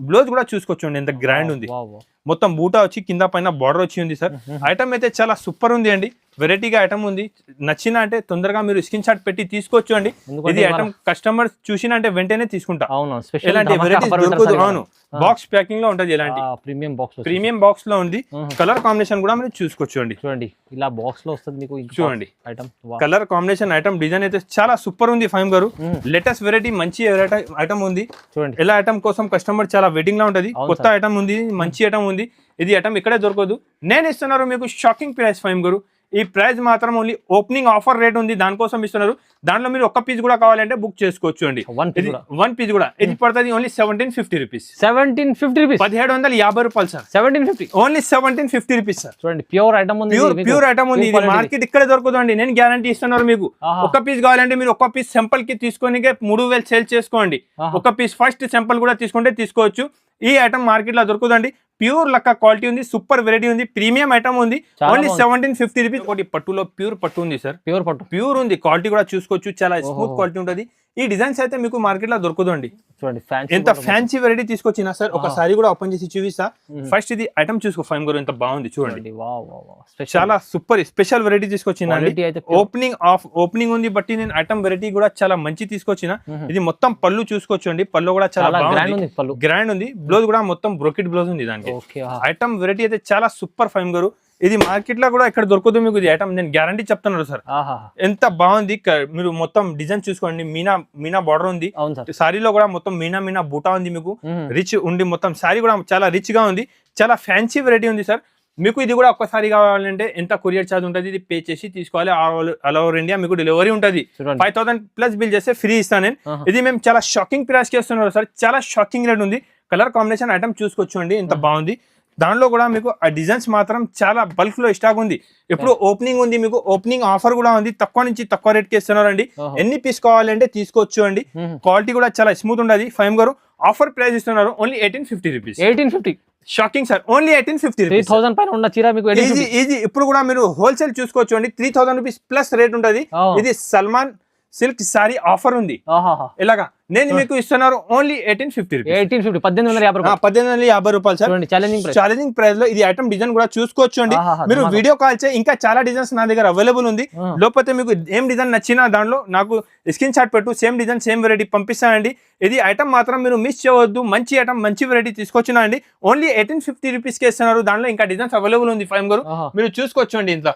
బ్లౌజ్ కూడా చూసుకోవచ్చు ఎంత గ్రాండ్ ఉంది. మొత్తం బూటా వచ్చి కింద పైన బార్డర్ వచ్చి ఉంది సార్. ఐటమ్ అయితే చాలా సూపర్ ఉంది అండి, వెరైటీగా ఐటమ్ ఉంది. నచ్చిన అంటే తొందరగా మీరు స్క్రీన్ షాట్ పెట్టి తీసుకోవచ్చు అండి. ఇది ఐటమ్ కస్టమర్ చూసిన అంటే వెంటనే తీసుకుంటా. ఎలాంటి వెరైటీస్ దొరకదు. అవును, బాక్స్ ప్యాకింగ్ లో ఉంటది. ఎలాంటి ప్రీమియం బాక్స్ లో ఉంది. కలర్ కాంబినేషన్ కూడా మీరు చూసుకోవచ్చు అండి. చూడండి ఇలా బాక్స్ లో వస్తుంది మీకు. చూడండి కలర్ కాంబినేషన్ ఐటమ్ డిజైన్ అయితే చాలా సూపర్ ఉంది ఫైమ్ గారు. లేటెస్ట్ వెరైటీ మంచి ఐటమ్ ఉంది. చూడండి ఎలా ఐటమ్ కోసం కస్టమర్ చాలా వెయిటింగ్ లో ఉంటది. కొత్త ఐటమ్ ఉంది, మంచి ఐటమ్ ఉంది. ఇది ఐటమ్ ఇక్కడే దొరకదు. నేను ఇస్తున్నారు మీకు షాకింగ్ ప్రైస్ ఫైమ్ గారు. ఈ ప్రైస్ మాత్రం ఓన్లీ ఓపెనింగ్ ఆఫర్ రేట్ ఉంది, దానికోసం ఇస్తున్నారు. దాంట్లో మీరు ఒక్క పీస్ కూడా కావాలంటే బుక్ చేసుకోవచ్చు అండి. వన్ పీస్ కూడా ఇది పడుతుంది ఓన్లీ 1750 రూపీస్. 1750 రూపీస్, 1750 రూపాయలు సార్. 1750 only 1750 rupees sir. చూడండి ప్యూర్ ఐటమ్ ఉంది, ప్యూర్ ఐటమ్ ఉంది. ఇది మార్కెట్ ఇక్కడే దొరకదు అండి, నేను గ్యారంటీ ఇస్తున్నారు మీకు. ఒక్క పీస్ కావాలంటే మీరు ఒక్క పీస్ సింపుల్ కి తీసుకొని 3000 సేల్ చేసుకోండి. ఒక పీస్ ఫస్ట్ సింపుల్ కూడా తీసుకుంటే తీసుకోవచ్చు. ఈ ఐటమ్ మార్కెట్ లో దొరకదండి. ప్యూర్ లక్క క్వాలిటీ ఉంది, సూపర్ వెరైటీ ఉంది, ప్రీమియం ఐటమ్ ఉంది. Only 1750 rupees. ఒకటి పట్టులో ప్యూర్ పట్టు ఉంది సార్. ప్యూర్ పట్టు ప్యూర్ ఉంది, క్వాలిటీ కూడా చూసుకోవచ్చు. చాలా స్మూత్ క్వాలిటీ ఉంటుంది. ఈ డిజైన్స్ అయితే మీకు మార్కెట్ లో దొరకదు అండి. చూడండి ఎంత ఫ్యాన్సీ వెరైటీ తీసుకొచ్చినా సార్. ఒకసారి కూడా ఓపెన్ చేసి చూపిస్తా. ఫస్ట్ ఇది ఐటమ్ చూసుకో ఫైమ్ గారు, ఎంత బాగుంది చూడండి. చాలా సూపర్ స్పెషల్ వెరైటీ తీసుకొచ్చిన. ఓపెనింగ్ ఉంది బట్టి నేను ఐటమ్ వెరైటీ కూడా చాలా మంచి తీసుకొచ్చిన. ఇది మొత్తం పళ్ళు చూసుకోవచ్చు అండి. పళ్ళు కూడా చాలా గ్రాండ్ ఉంది. బ్లౌజ్ కూడా మొత్తం బ్రోకెట్ బ్లౌజ్ ఉంది దానికి. ఐటమ్ వెరైటీ అయితే చాలా సూపర్ ఫైమ్ గారు. ఇది మార్కెట్ లో కూడా ఇక్కడ దొరకదు మీకు. ఇది ఐటమ్ నేను గ్యారంటీ చెప్తున్నాను సార్. ఎంత బాగుంది. మీరు మొత్తం డిజైన్ చూసుకోండి. మీనా బార్డర్ ఉంది. సారీలో కూడా మొత్తం మీనా బూటా ఉంది మీకు. రిచ్ ఉండి మొత్తం సారీ కూడా చాలా రిచ్ గా ఉంది. చాలా ఫ్యాన్సీ వెరైటీ ఉంది సార్. మీకు ఇది కూడా ఒక్కసారి కావాలంటే ఎంత కొరియర్ ఛార్జ్ ఉంటుంది, ఇది పే చేసి తీసుకోవాలి. ఆల్ ఓవర్ ఇండియా మీకు డెలివరీ ఉంటుంది. 5000 ప్లస్ బిల్ చేస్తే ఫ్రీ ఇస్తాను నేను. ఇది మేము చాలా షాకింగ్ ప్రైస్ కి ఇస్తున్నారు సార్. చాలా షాకింగ్ రేట్ ఉంది. కలర్ కాంబినేషన్ ఐటమ్ చూసుకోవచ్చు అండి, ఎంత బాగుంది. దానిలో కూడా మీకు ఆ డిజైన్స్ మాత్రం చాలా బల్క్ లో స్టాక్ ఉంది. ఇప్పుడు ఓపెనింగ్ ఉంది, మీకు ఓపెనింగ్ ఆఫర్ కూడా ఉంది. తక్కువ నుంచి తక్కువ రేట్ కి ఇస్తున్నారండి. ఎన్ని పీస్ కావాలంటే తీసుకోవచ్చు అండి. క్వాలిటీ కూడా చాలా స్మూత్ ఉండదు. ఫైమ్ గారు ఆఫర్ ప్రైస్ ఇస్తున్నారు only 1850 rupees. 1850 shocking sir. Only 1850 rupees. 3000 పైన ఉన్న చీర మీకు ఈజీ. ఇప్పుడు కూడా మీరు హోల్సేల్ చూసుకోవచ్చు అండి. 3000 రూపీస్ ప్లస్ రేట్ ఉంటుంది. ఇది సల్మాన్ సిల్క్ సారీ ఆఫర్ ఉంది. ఇలాగా నేను మీకు ఇస్తున్నారు ఓన్లీ 1850 రూపీస్. 1850 రూపాయలు సార్. ఛాలెంజింగ్ ప్రైస్ లో ఇది ఐటమ్ డిజైన్ కూడా చూసుకోవచ్చు అండి. మీరు వీడియో కాల్ చే ఇంకా చాలా డిజైన్స్ నా దగ్గర అవైలబుల్ ఉంది. లేకపోతే మీకు ఏం డిజైన్ నచ్చినా దానిలో నాకు స్క్రీన్ షాట్ పెట్టు, సేమ్ డిజైన్ సేమ్ వెరైటీ పంపిస్తానండి. ఇది ఐటమ్ మాత్రం మీరు మిస్ చేయవద్దు. మంచి ఐటమ్ మంచి వెరైటీ తీసుకొచ్చినా అండి. ఓన్లీ 1850 రూపీస్ కి ఇస్తున్నారు. దానిలో ఇంకా డిజైన్స్ అవైలబుల్ ఉంది ఫైమ్ గారు, మీరు చూసుకోవచ్చు అండి. ఇంట్లో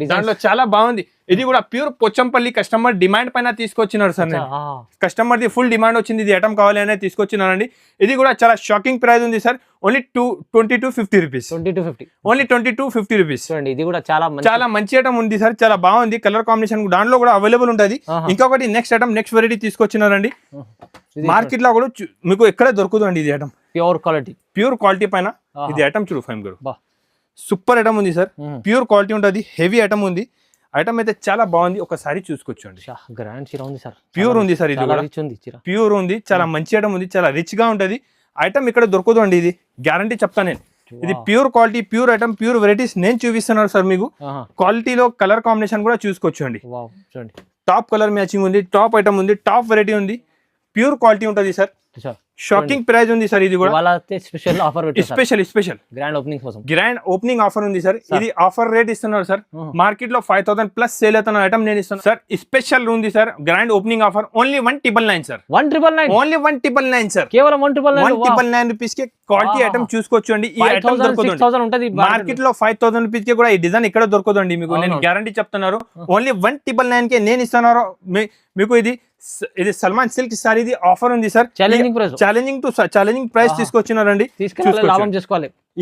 దాంట్లో చాలా బాగుంది. ఇది కూడా ప్యూర్ పోచంపల్లి కస్టమర్ డిమాండ్ పైన తీసుకొచ్చినారు సార్. నేను కస్టమర్ ది ఫుల్ డిమాండ్ వచ్చింది, ఇది ఐటమ్ కావాలి అనేది తీసుకొచ్చినారండి. ఇది కూడా చాలా షాకింగ్ ప్రైస్ ఉంది sir. Only 2250 rupees. Only 2250 rupees. ఇది కూడా చాలా మంచి ఐటమ్ ఉంది సార్. చాలా బాగుంది. కలర్ కాంబినేషన్ దాంట్లో కూడా అవైలబుల్ ఉంటుంది. ఇంకొకటి నెక్స్ట్ ఐటమ్ నెక్స్ట్ వెరైటీ తీసుకొచ్చినారండి. మార్కెట్ లో కూడా మీకు ఎక్కడ దొరకదు అండి. ఇది ఐటమ్ ప్యూర్ క్వాలిటీ పైన ఇది ఐటమ్ చూడు ఫైమ్ గారు. సూపర్ ఐటమ్ ఉంది సార్. ప్యూర్ క్వాలిటీ ఉంటుంది. హెవీ ఐటమ్ ఉంది. ఐటమ్ అయితే చాలా బాగుంది. ఒకసారి చూసుకోవచ్చు అండి. ప్యూర్ ఉంది సార్. ఇది ప్యూర్ ఉంది. చాలా మంచి ఐటమ్ ఉంది. చాలా రిచ్ గా ఉంటది. ఐటమ్ ఇక్కడ దొరకదు అండి. ఇది గ్యారంటీ చెప్తాను నేను. ఇది pure quality, pure item, pure varieties నేను చూపిస్తున్నాను సార్ మీకు. క్వాలిటీలో కలర్ కాంబినేషన్ కూడా చూసుకోవచ్చు అండి. టాప్ కలర్ మ్యాచింగ్ ఉంది. టాప్ ఐటమ్ ఉంది. టాప్ వెరైటీ ఉంది. ప్యూర్ క్వాలిటీ ఉంటుంది సార్. షాకింగ్ ప్రైస్ ఉంది సార్. ఇది కూడా special offer, special grand opening offer ఉంది సార్. ఇది ఆఫర్ రేట్ ఇస్తున్నారు సార్. మార్కెట్ లో 5000 ప్లస్ సేల్ అవుతున్న ఐటమ్ నేను ఇస్తాను సార్. స్పెషల్ ఉంది sir. Grand opening offer only 1999 sir. Only 1999 sir. కేవలం 1999 రూపీస్ కి క్వాలిటీ ఐటమ్ చూసుకోవచ్చు అండి. ఈ ఐటమ్ దొరకదు మార్కెట్ లో. 5000 రూపీస్ కి కూడా ఈ డిజైన్ ఇక్కడ దొరకదు అండి మీకు. నేను గ్యారంటీ చెప్తున్నారు. ఓన్లీ 1999 కి నేను ఇస్తున్నారు మీకు. ఇది సల్మాన్ సిల్క్ సారీ ఆఫర్ ఉంది సార్. ఛాలెంజింగ్ ప్రైస్ తీసుకొచ్చినారండి.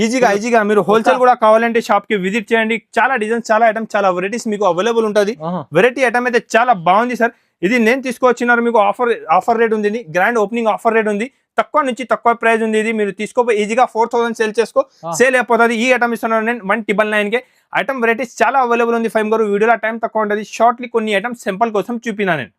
ఈజీగా మీరు హోల్సేల్ కూడా కావాలంటే షాప్ కి విజిట్ చేయండి. చాలా డిజైన్స్, చాలా ఐటమ్, చాలా వెరైటీస్ మీకు అవైలబుల్ ఉంటుంది. వెరైటీ ఐటమ్ అయితే చాలా బాగుంది సార్. ఇది నేను తీసుకొచ్చినారు మీకు. ఆఫర్ రేట్ ఉంది. గ్రాండ్ ఓపెనింగ్ ఆఫర్ రేట్ ఉంది. తక్కువ నుంచి తక్కువ ప్రైస్ ఉంది. ఇది మీరు తీసుకోపోయి ఈజీగా 4000 సేల్ అయిపోతుంది. ఈ ఐటమ్ ఇస్తున్నారు నేను 1999 కి. ఐటమ్ వెరైటీస్ చాలా అవైలబుల్ ఉంది ఫైమ్ గారు. వీడియోలో టైం తక్కువ ఉంటుంది. షార్ట్లీ కొన్ని ఐటమ్ సింపుల్ కోసం చూపినా నేను.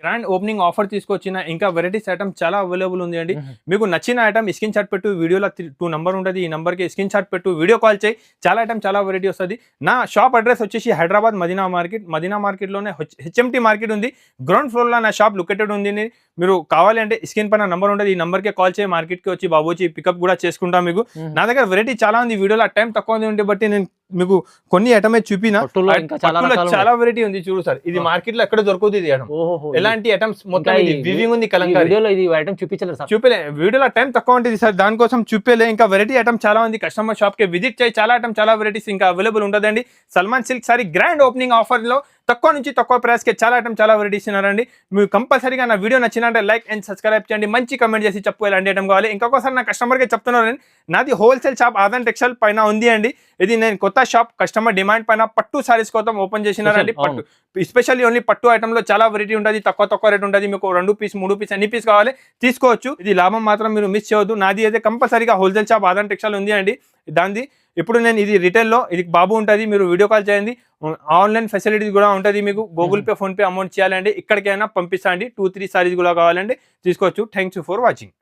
గ్రాండ్ ఓపెనింగ్ ఆఫర్ తీసుకొచ్చిన ఇంకా వెరైటీస్ ఐటమ్ చాలా అవైలబుల్ ఉంది అండి. మీకు నచ్చిన ఐటమ్ స్క్రీన్ షాట్ పెట్టు, వీడియోలో 2 నంబర్ ఉంటుంది, ఈ నంబర్కి స్క్రీన్ షాట్ పెట్టు, వీడియో కాల్ చేయి, చాలా ఐటమ్ చాలా వెరైటీ వస్తుంది. నా షాప్ అడ్రస్ వచ్చేసి హైదరాబాద్ మదీనా మార్కెట్లోనే హెచ్ఎంటీ మార్కెట్ ఉంది, గ్రౌండ్ ఫ్లోర్లో నా షాప్ లొకేటెడ్ ఉంది. మీరు కావాలి అంటే స్క్రీన్ పైన నంబర్ ఉంటుంది, ఈ నంబర్కి కాల్ చేయి, మార్కెట్కి వచ్చి బాబోచి పికప్ కూడా చేసుకుంటాం. మీకు నా దగ్గర వెరైటీ చాలా ఉంది, వీడియోలో టైం తక్కువ ఉంది బట్టి నేను మీకు కొన్ని ఐటమే చూపినా, చాలా వెరైటీ ఉంది. చూడు సార్, ఇది మార్కెట్ లో ఎక్కడ దొరుకుతుంది ఇది ఐటమ్, ఎలాంటి ఐటమ్స్ మొత్తం వివింగ్ ఉంది. చూపలే, వీడియోలో టైం తక్కువ ఉంటుంది సార్, దానికోసం చూపేలే. ఇంకా వెరైటీ ఐటమ్ చాలా ఉంది, కస్టమర్ షాప్ కి విజిట్ చేయి, చాలా ఐటమ్ చాలా వెరైటీస్ ఇంకా అవైలబుల్ ఉంటుందండి. Salman silk sorry grand opening offer లో తక్కువ నుంచి తక్కువ ప్రైస్ కి చాలా ఐటమ్ చాలా వెరైటీస్ ఉన్నారండి. మీరు కంపల్సరీగా నా వీడియో నచ్చినంటే లైక్ అండ్ సబ్స్క్రైబ్ చేయండి, మంచి కమెంట్ చేసి చెప్పు ఎలాంటి ఐటమ్ కావాలి. ఇంకొకసారి నా కస్టమర్ కి చెప్తున్నాను, నాది హోల్సేల్ షాప్ ఆదాన్ టెక్స్టైల్ పైన ఉంది అండి. ఇది నేను కొత్త షాప్ కస్టమర్ డిమాండ్ పైన పట్టు సారీస్ కోసం ఓపెన్ చేసినారండి. పట్టు ఎస్పెషల్లీ ఓన్లీ పట్టు ఐటమ్ లో చాలా వెరైటీ ఉంటుంది, తక్కువ రేట్ ఉంటుంది. మీకు 2 పీస్ 3 పీస్ ఎన్ని పీస్ కావాలి తీసుకోవచ్చు. ఇది లాభం మాత్రం మీరు మిస్ చేయవద్దు. నాది అయితే కంపల్సరీగా హోల్సేల్ షాప్ ఆదాన్ టెక్స్టైల్ ఉంది అండి. దానిది ఇప్పుడు నేను ఇది రిటైల్లో, ఇది బాబు ఉంటుంది, మీరు వీడియో కాల్ చేయండి. ఆన్లైన్ ఫెసిలిటీస్ కూడా ఉంటుంది, మీకు Google pay phone pay amount చేయాలండి, ఇక్కడికైనా పంపిస్తా అండి. 2-3 సారీస్ కూడా కావాలండి తీసుకోవచ్చు. Thanks for watching.